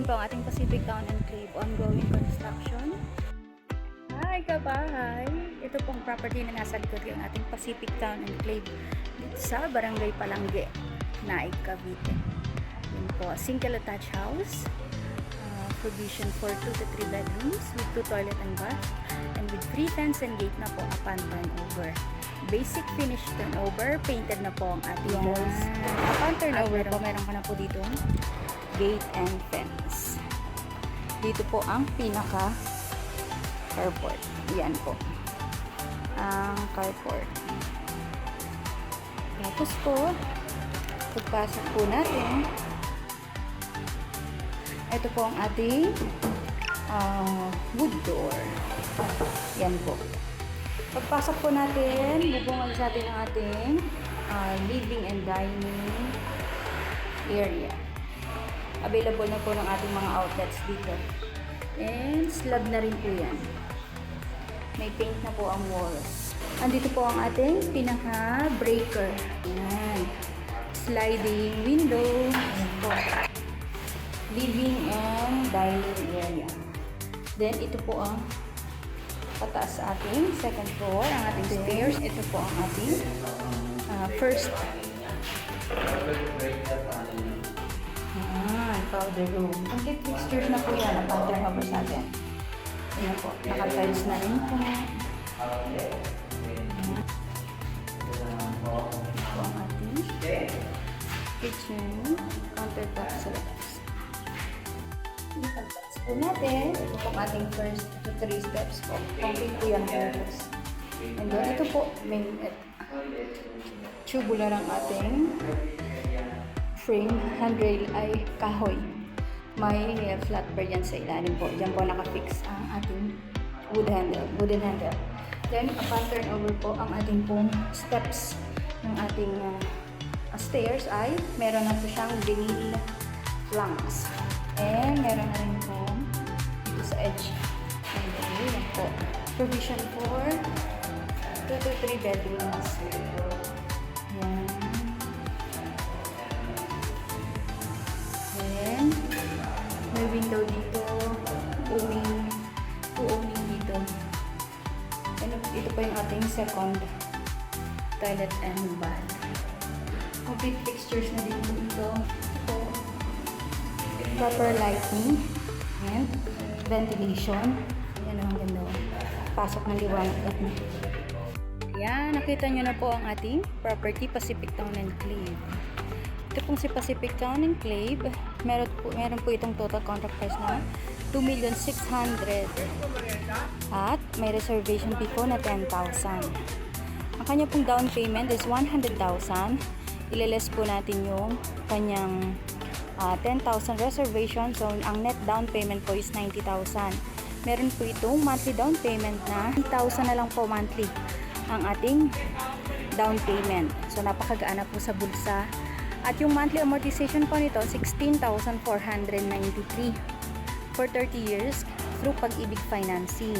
Yan po ang ating Pacific Town Enclave ongoing construction. Hi kabahay! Ito pong property na nasa likod ng ating Pacific Town Enclave dito sa Barangay Palangge, Naik, Cavite. Yan po, single attached house. Provision for 2 to 3 bedrooms with 2 toilet and bath, and with free fence and gate na po upon turnover. Basic finish turnover, painted na po ang ating walls. Upon turnover po, meron ka na po dito gate and fence. Dito po ang pinaka carport. Yan po ang carport. Tapos po, pagpasok po natin, ito po ang ating wood door. Yan po. Pagpasok po natin, bubungad sa atin ang ating living and dining area. Available na po ng ating mga outlets dito. And slab na rin po yan. May paint na po ang walls. Andito po ang ating pinaka-breaker. Yan. Sliding window. Yan po. Living and dining area. Then, ito po ang pataas sa ating second floor. Ang ating stairs. Ito po ang ating first powder room. Complete fixtures na po yan. Ang pattern over sa atin. Ayan po. Naka-tiles na rin po. Ito ang ating kitchen. Countertop sa labas. Pagtas po natin, ito po ating first to 3 steps po. Complete po yan purpose. And then, ito po, main tubular ang ating frame. Handrail ay kahoy. May flat bar yan sa ilalim po. Diyan po nakafix ang ating wooden handle. Then, upon turnover po, ang ating pong steps ng ating stairs ay meron na po siyang vinyl planks. And meron na rin po dito sa edge. Yan po. Provision for 2 to 3 bedrooms. Yan. Then, may window dito. Uuming dito. And ito po yung ating second toilet and bath. Complete fixtures na din po ito. Proper lighting and ventilation. Yan ang ganda. Pasok ng liwanag. Yan, nakita nyo na po ang ating property, Pacific Town Enclave. Ito pong si Pacific Town Enclave, meron po itong total contract price na 2,600,000 at may reservation fee po na 10,000. Ang kanya pong down payment is 100,000. Ililess po natin yung kanyang 10,000 reservation. So, ang net down payment po is 90,000. Meron po itong monthly down payment na 10,000 na lang po monthly ang ating down payment. So, napakagaan na po sa bulsa. At yung monthly amortization po nito, 16,493 for 30 years through Pag-ibig Financing.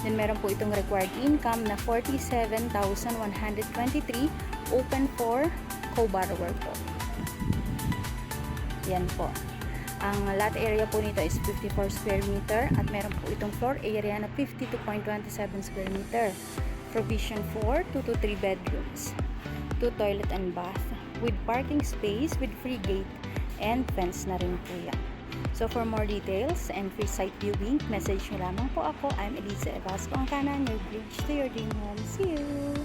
Then, meron po itong required income na 47,123 open for co-borrower po. Yan po. Ang lot area po nito is 54 square meter at meron po itong floor area na 52.27 square meter. Provision for 2 to 3 bedrooms, 2 toilet and bath, with parking space with free gate and fence na rin po yan. So for more details and free site viewing, message nyo lamang po ako. I'm Elisa Evasco, ang kanan, your bridge to your dream home. See you!